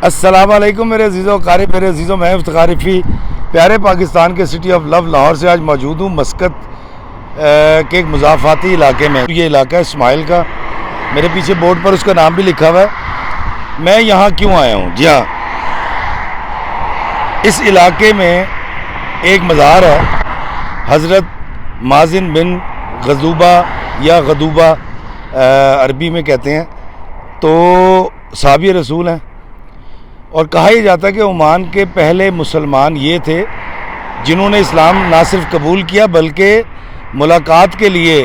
السلام علیکم میرے عزیزوں قاری، میرے عزیزوں، میں افتخار رفیع پیارے پاکستان کے سٹی آف لو لاہور سے آج موجود ہوں مسقط کے ایک مضافاتی علاقے میں۔ یہ علاقہ ہے اسماعیل کا، میرے پیچھے بورڈ پر اس کا نام بھی لکھا ہوا ہے۔ میں یہاں کیوں آیا ہوں؟ جی ہاں، اس علاقے میں ایک مزار ہے، حضرت مازن بن غضوبہ یا غدوبہ عربی میں کہتے ہیں، تو صحابی رسول ہیں، اور کہا یہ جاتا ہے کہ عمان کے پہلے مسلمان یہ تھے جنہوں نے اسلام نہ صرف قبول کیا بلکہ ملاقات کے لیے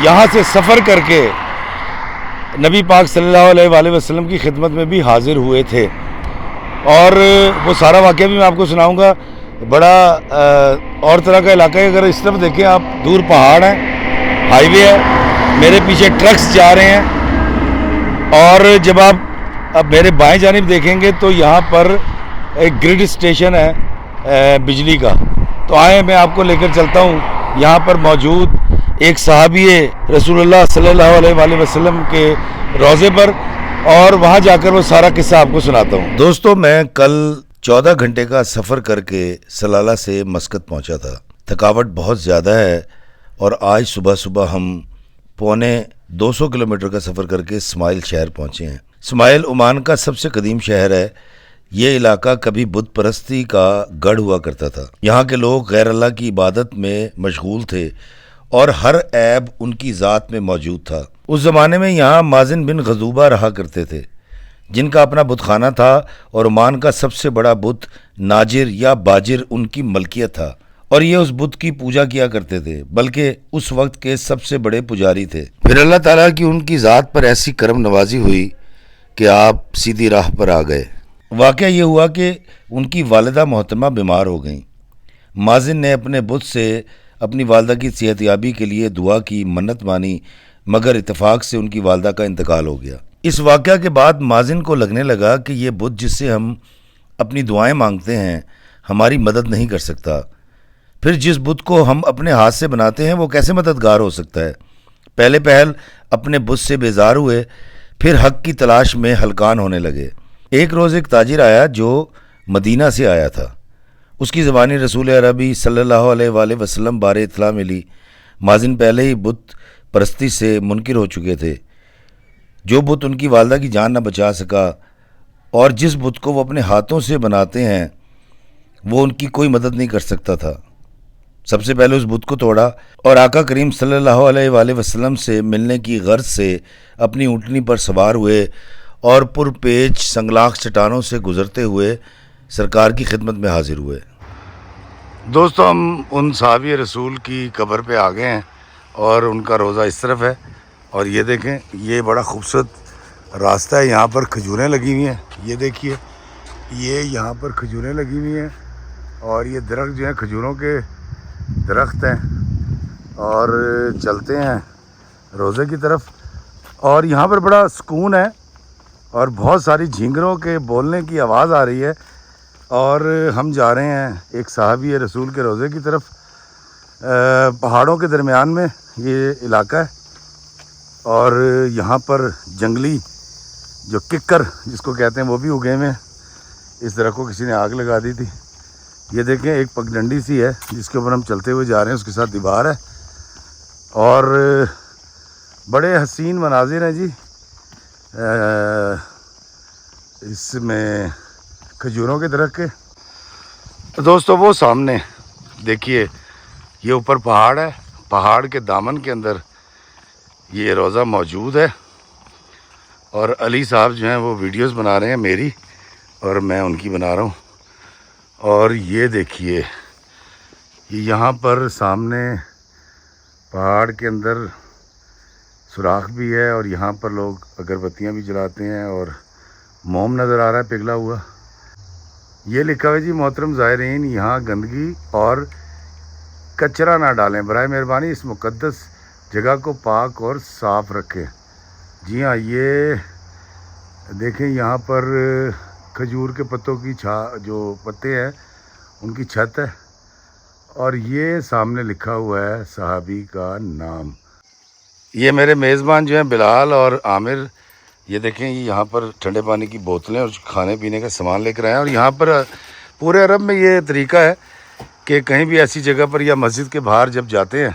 یہاں سے سفر کر کے نبی پاک صلی اللہ علیہ وآلہ وسلم کی خدمت میں بھی حاضر ہوئے تھے۔ اور وہ سارا واقعہ بھی میں آپ کو سناؤں گا۔ بڑا اور طرح کا علاقہ ہے۔ اگر اس طرف دیکھیں آپ، دور پہاڑ ہیں، ہائی وے ہے، میرے پیچھے ٹرکس جا رہے ہیں، اور جب آپ اب میرے بائیں جانب دیکھیں گے تو یہاں پر ایک گرڈ اسٹیشن ہے بجلی کا۔ تو آئیں میں آپ کو لے کر چلتا ہوں یہاں پر موجود ایک صحابی رسول اللہ صلی اللہ علیہ وآلہ وسلم کے روضے پر، اور وہاں جا کر وہ سارا قصہ آپ کو سناتا ہوں۔ دوستو، میں کل 14 گھنٹے کا سفر کر کے سلالہ سے مسقط پہنچا تھا۔ تھکاوٹ بہت زیادہ ہے، اور آج صبح ہم 250 کلومیٹر کا سفر کر کے اسماعیل شہر پہنچے ہیں۔ اسماعیل عمان کا سب سے قدیم شہر ہے۔ یہ علاقہ کبھی بت پرستی کا گڑھ ہوا کرتا تھا۔ یہاں کے لوگ غیر اللہ کی عبادت میں مشغول تھے، اور ہر عیب ان کی ذات میں موجود تھا۔ اس زمانے میں یہاں مازن بن غضوبہ رہا کرتے تھے، جن کا اپنا بت خانہ تھا، اور عمان کا سب سے بڑا بت ناجر یا باجر ان کی ملکیت تھا، اور یہ اس بت کی پوجا کیا کرتے تھے، بلکہ اس وقت کے سب سے بڑے پجاری تھے۔ پھر اللہ تعالیٰ کی ان کی ذات پر ایسی کرم نوازی ہوئی کہ آپ سیدھی راہ پر آ گئے۔ واقعہ یہ ہوا کہ ان کی والدہ محترمہ بیمار ہو گئیں۔ مازن نے اپنے بت سے اپنی والدہ کی صحت یابی کے لیے دعا کی، منت مانی، مگر اتفاق سے ان کی والدہ کا انتقال ہو گیا۔ اس واقعہ کے بعد مازن کو لگنے لگا کہ یہ بت جس سے ہم اپنی دعائیں مانگتے ہیں ہماری مدد نہیں کر سکتا، پھر جس بت کو ہم اپنے ہاتھ سے بناتے ہیں وہ کیسے مددگار ہو سکتا ہے۔ پہلے پہل اپنے بت سے بیزار ہوئے، پھر حق کی تلاش میں ہلکان ہونے لگے۔ ایک روز ایک تاجر آیا جو مدینہ سے آیا تھا۔ اس کی زبانی رسول عربی صلی اللہ علیہ وآلہ وسلم بارے اطلاع ملی۔ مازن پہلے ہی بت پرستی سے منکر ہو چکے تھے۔ جو بت ان کی والدہ کی جان نہ بچا سکا، اور جس بت کو وہ اپنے ہاتھوں سے بناتے ہیں وہ ان کی کوئی مدد نہیں کر سکتا تھا، سب سے پہلے اس بت کو توڑا، اور آقا کریم صلی اللہ علیہ وآلہ وسلم سے ملنے کی غرض سے اپنی اونٹنی پر سوار ہوئے، اور پرپیچ سنگلاخ چٹانوں سے گزرتے ہوئے سرکار کی خدمت میں حاضر ہوئے۔ دوستو، ہم ان صحابی رسول کی قبر پہ آ گئے ہیں، اور ان کا روضہ اس طرف ہے، اور یہ دیکھیں، یہ بڑا خوبصورت راستہ ہے۔ یہاں پر کھجوریں لگی ہوئی ہیں، یہ دیکھیے، یہ یہاں پر کھجوریں لگی ہوئی ہیں، اور یہ درخت جو ہیں کھجوروں کے درخت ہیں، اور چلتے ہیں روضے کی طرف۔ اور یہاں پر بڑا سکون ہے، اور بہت ساری جھینگروں کے بولنے کی آواز آ رہی ہے، اور ہم جا رہے ہیں ایک صحابی رسول کے روضے کی طرف۔ پہاڑوں کے درمیان میں یہ علاقہ ہے، اور یہاں پر جنگلی جو ککر جس کو کہتے ہیں وہ بھی اگے ہوئے ہیں۔ اس درخت کو کسی نے آگ لگا دی تھی۔ یہ دیکھیں، ایک پگڈنڈی سی ہے جس کے اوپر ہم چلتے ہوئے جا رہے ہیں، اس کے ساتھ دیوار ہے، اور بڑے حسین مناظر ہیں جی۔ اس میں کھجوروں کے درخت کے دوستو، وہ سامنے دیکھیے، یہ اوپر پہاڑ ہے، پہاڑ کے دامن کے اندر یہ روضہ موجود ہے، اور علی صاحب جو ہیں وہ ویڈیوز بنا رہے ہیں میری، اور میں ان کی بنا رہا ہوں۔ اور یہ دیکھیے، یہاں پر سامنے پہاڑ کے اندر سوراخ بھی ہے، اور یہاں پر لوگ اگربتیاں بھی جلاتے ہیں، اور موم نظر آ رہا ہے پگھلا ہوا۔ یہ لکھا ہوا ہے جی، محترم زائرین، یہاں گندگی اور کچرا نہ ڈالیں، برائے مہربانی اس مقدس جگہ کو پاک اور صاف رکھیں۔ جی ہاں، یہ دیکھیں، یہاں پر کھجور کے پتوں کی جو پتے ہیں ان کی چھت ہے، اور یہ سامنے لکھا ہوا ہے صحابی کا نام۔ یہ میرے میزبان جو ہیں بلال اور عامر، یہ دیکھیں یہ یہاں پر ٹھنڈے پانی کی بوتلیں اور کھانے پینے کا سامان لے کر آئے ہیں. اور یہاں پر پورے عرب میں یہ طریقہ ہے کہ کہیں بھی ایسی جگہ پر یا مسجد کے باہر جب جاتے ہیں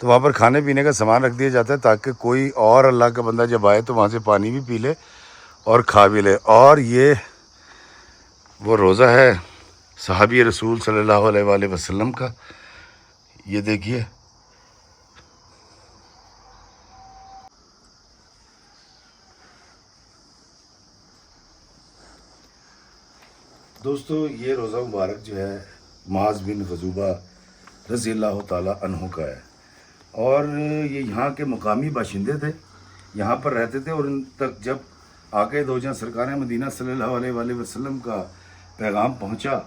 تو وہاں پر کھانے پینے کا سامان رکھ دیا جاتا ہے تاکہ کوئی اور اللہ کا بندہ جب آئے تو وہاں سے پانی بھی پی لے اور کھا بھی لے. اور یہ وہ روزہ ہے صحابی رسول صلی اللہ علیہ وآلہ وسلم کا. یہ دیکھیے دوستو، یہ روزہ مبارک جو ہے معاذ بن غزوبہ رضی اللہ تعالیٰ عنہ کا ہے. اور یہ یہاں کے مقامی باشندے تھے، یہاں پر رہتے تھے. اور ان تک جب آقا دو جہاں سرکار مدینہ صلی اللہ علیہ وآلہ وسلم کا پیغام پہنچا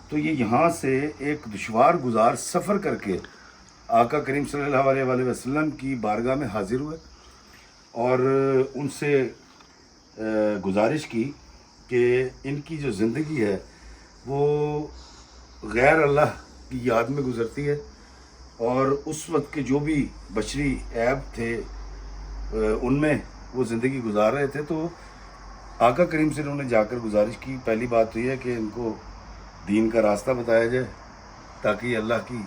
تو یہ یہاں سے ایک دشوار گزار سفر کر کے آقا کریم صلی اللہ علیہ وآلہ وسلم کی بارگاہ میں حاضر ہوئے اور ان سے گزارش کی کہ ان کی جو زندگی ہے وہ غیر اللہ کی یاد میں گزرتی ہے اور اس وقت کے جو بھی بشری عیب تھے ان میں وہ زندگی گزار رہے تھے. تو آقا کریم سے انہوں نے جا کر گزارش کی. پہلی بات تو یہ ہے کہ ان کو دین کا راستہ بتایا جائے تاکہ یہ اللہ کی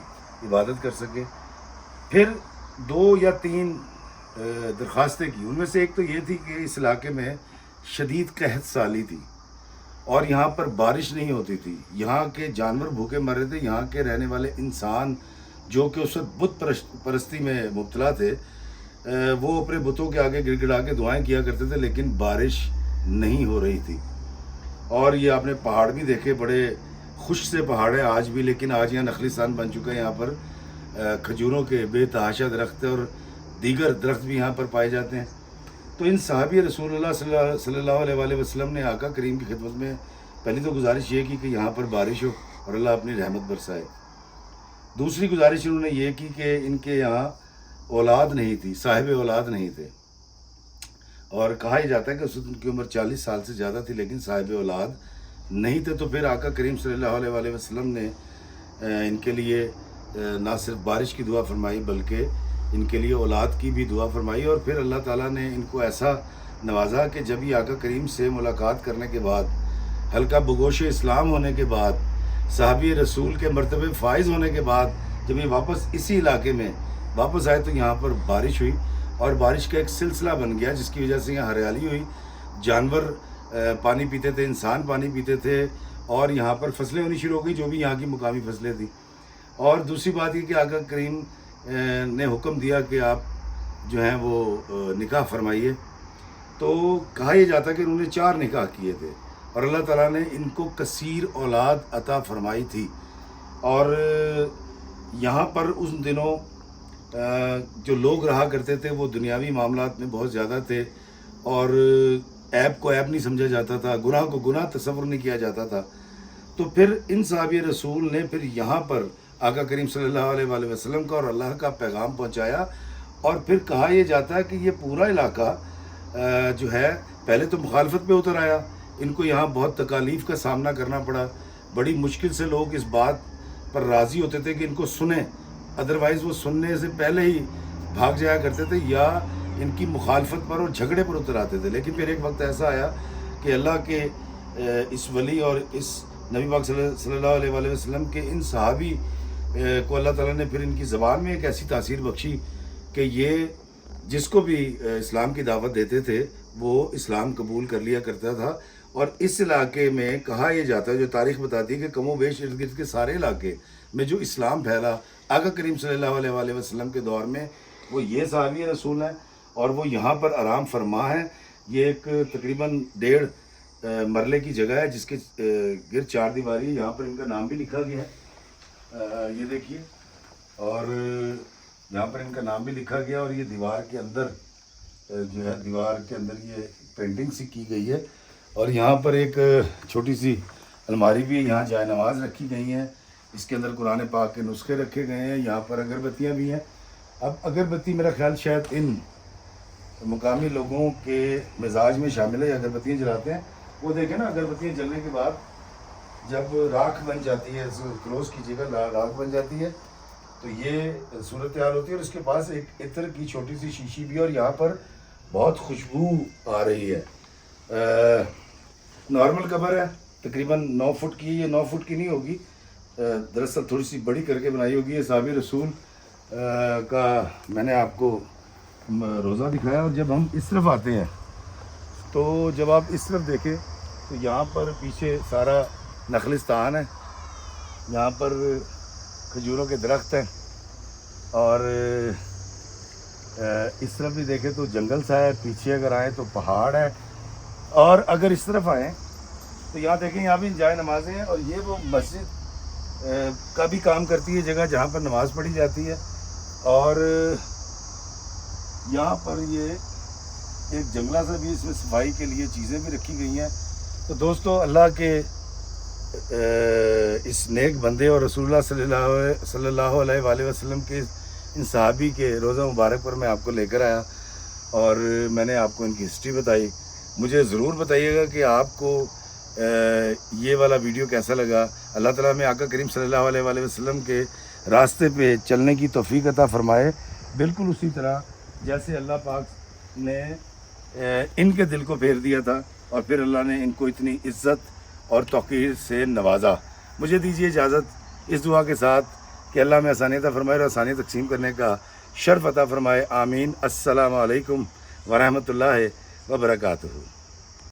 عبادت کر سکے. پھر 2 یا 3 درخواستیں کی. ان میں سے ایک تو یہ تھی کہ اس علاقے میں شدید قحط سالی تھی اور یہاں پر بارش نہیں ہوتی تھی. یہاں کے جانور بھوکے مر رہے تھے. یہاں کے رہنے والے انسان جو کہ اس وقت بت پرستی میں مبتلا تھے وہ اپنے بتوں کے آگے گڑ گڑا کے دعائیں کیا کرتے تھے لیکن بارش نہیں ہو رہی تھی. اور یہ آپ نے پہاڑ بھی دیکھے، بڑے خشک سے پہاڑ ہیں آج بھی، لیکن آج یہاں نخلستان بن چکا ہے. یہاں پر کھجوروں کے بے تحاشا درخت اور دیگر درخت بھی یہاں پر پائے جاتے ہیں. تو ان صحابی رسول اللہ صلی اللہ علیہ وآلہ وسلم نے آقا کریم کی خدمت میں پہلی تو گزارش یہ کی کہ یہاں پر بارش ہو اور اللہ اپنی رحمت برسائے. دوسری گزارش انہوں نے یہ کی کہ ان کے یہاں اولاد نہیں تھی، صاحب اولاد نہیں تھے. اور کہا یہ جاتا ہے کہ اس وقت ان کی عمر 40 سال سے زیادہ تھی لیکن صاحب اولاد نہیں تھے. تو پھر آقا کریم صلی اللہ علیہ وآلہ وسلم نے ان کے لیے نہ صرف بارش کی دعا فرمائی بلکہ ان کے لیے اولاد کی بھی دعا فرمائی. اور پھر اللہ تعالیٰ نے ان کو ایسا نوازا کہ جب یہ آقا کریم سے ملاقات کرنے کے بعد، ہلکا بگوش اسلام ہونے کے بعد، صحابی رسول کے مرتبے فائز ہونے کے بعد جب یہ واپس اسی علاقے میں واپس آئے تو یہاں پر بارش ہوئی اور بارش کا ایک سلسلہ بن گیا جس کی وجہ سے یہاں ہریالی ہوئی. جانور پانی پیتے تھے، انسان پانی پیتے تھے اور یہاں پر فصلیں ہونی شروع ہو گئی جو بھی یہاں کی مقامی فصلیں تھیں. اور دوسری بات یہ کہ آقا کریم نے حکم دیا کہ آپ جو ہیں وہ نکاح فرمائیے. تو کہا یہ جاتا کہ انہوں نے 4 نکاح کیے تھے اور اللہ تعالیٰ نے ان کو کثیر اولاد عطا فرمائی تھی. اور یہاں پر اس دنوں جو لوگ رہا کرتے تھے وہ دنیاوی معاملات میں بہت زیادہ تھے اور عیب کو عیب نہیں سمجھا جاتا تھا، گناہ کو گناہ تصور نہیں کیا جاتا تھا. تو پھر ان صحابی رسول نے پھر یہاں پر آقا کریم صلی اللہ علیہ وآلہ وسلم کا اور اللہ کا پیغام پہنچایا. اور پھر کہا یہ جاتا ہے کہ یہ پورا علاقہ جو ہے پہلے تو مخالفت پہ اتر آیا. ان کو یہاں بہت تکالیف کا سامنا کرنا پڑا. بڑی مشکل سے لوگ اس بات پر راضی ہوتے تھے کہ ان کو سنیں، ادروائز وہ سننے سے پہلے ہی بھاگ جایا کرتے تھے یا ان کی مخالفت پر اور جھگڑے پر اتر آتے تھے. لیکن پھر ایک وقت ایسا آیا کہ اللہ کے اس ولی اور اس نبی پاک صلی اللہ علیہ وآلہ وسلم کے ان صحابی کو اللہ تعالیٰ نے پھر ان کی زبان میں ایک ایسی تاثیر بخشی کہ یہ جس کو بھی اسلام کی دعوت دیتے تھے وہ اسلام قبول کر لیا کرتا تھا. اور اس علاقے میں کہا یہ جاتا ہے، جو تاریخ بتاتی ہے کہ کم و بیش ارد گرد کے سارے علاقے میں جو اسلام پھیلا آقا کریم صلی اللہ علیہ وآلہ وسلم کے دور میں وہ یہ صحابی رسول ہیں اور وہ یہاں پر آرام فرما ہیں. یہ ایک تقریباً 1.5 مرلے کی جگہ ہے جس کے گرد 4 دیواری ہے. یہاں پر ان کا نام بھی لکھا گیا ہے، یہ دیکھیے. اور یہاں پر ان کا نام بھی لکھا گیا اور یہ دیوار کے اندر جو ہے دیوار کے اندر یہ پینٹنگ سی کی گئی ہے. اور یہاں پر ایک چھوٹی سی الماری بھی ہے، یہاں جائے نماز رکھی گئی ہیں، اس کے اندر قرآن پاک کے نسخے رکھے گئے ہیں. یہاں پر اگربتیاں بھی ہیں. اب اگربتی میرا خیال شاید ان مقامی لوگوں کے مزاج میں شامل ہے، اگربتیاں جلاتے ہیں. وہ دیکھیں نا، اگربتیاں جلنے کے بعد جب راکھ بن جاتی ہے، کلوز کیجیے گا، راکھ بن جاتی ہے تو یہ صورتحال ہوتی ہے. اور اس کے پاس ایک عطر کی چھوٹی سی شیشی بھی ہے اور یہاں پر بہت خوشبو آ رہی ہے. نارمل قبر ہے, تقریباً 9 فٹ کی. یہ 9 فٹ کی نہیں ہوگی, دراصل تھوڑی سی بڑی کر کے بنائی ہوگی. یہ صحابی رسول کا میں نے آپ کو روزہ دکھایا. اور جب ہم اس طرف آتے ہیں تو جب آپ اس طرف دیکھیں تو یہاں پر پیچھے سارا نخلستان ہے, یہاں پر کھجوروں کے درخت ہیں, اور اس طرف بھی دیکھیں تو جنگل سا ہے. پیچھے اگر آئیں تو پہاڑ ہے, اور اگر اس طرف آئیں تو یہاں دیکھیں یہاں بھی جائے نمازیں ہیں. اور یہ وہ مسجد کا بھی کام کرتی ہے, جگہ جہاں پر نماز پڑھی جاتی ہے. اور یہاں پر یہ ایک جنگلہ سے بھی اس میں صفائی کے لیے چیزیں بھی رکھی گئی ہیں. تو دوستو, اللہ کے اس نیک بندے اور رسول اللہ صلی اللہ علیہ وآلہ وسلم کے ان صحابی کے روزہ مبارک پر میں آپ کو لے کر آیا, اور میں نے آپ کو ان کی ہسٹری بتائی. مجھے ضرور بتائیے گا کہ آپ کو یہ والا ویڈیو کیسا لگا. اللہ تعالیٰ میں آقا کریم صلی اللہ علیہ وآلہ وسلم کے راستے پہ چلنے کی توفیق عطا فرمائے, بالکل اسی طرح جیسے اللہ پاک نے ان کے دل کو پھیر دیا تھا, اور پھر اللہ نے ان کو اتنی عزت اور توقیر سے نوازا. مجھے دیجیے اجازت اس دعا کے ساتھ کہ اللہ میں آسانی عطا فرمائے اور آسانی تقسیم کرنے کا شرف عطا فرمائے. آمین. السلام علیکم ورحمۃ اللہ وبرکاتہ.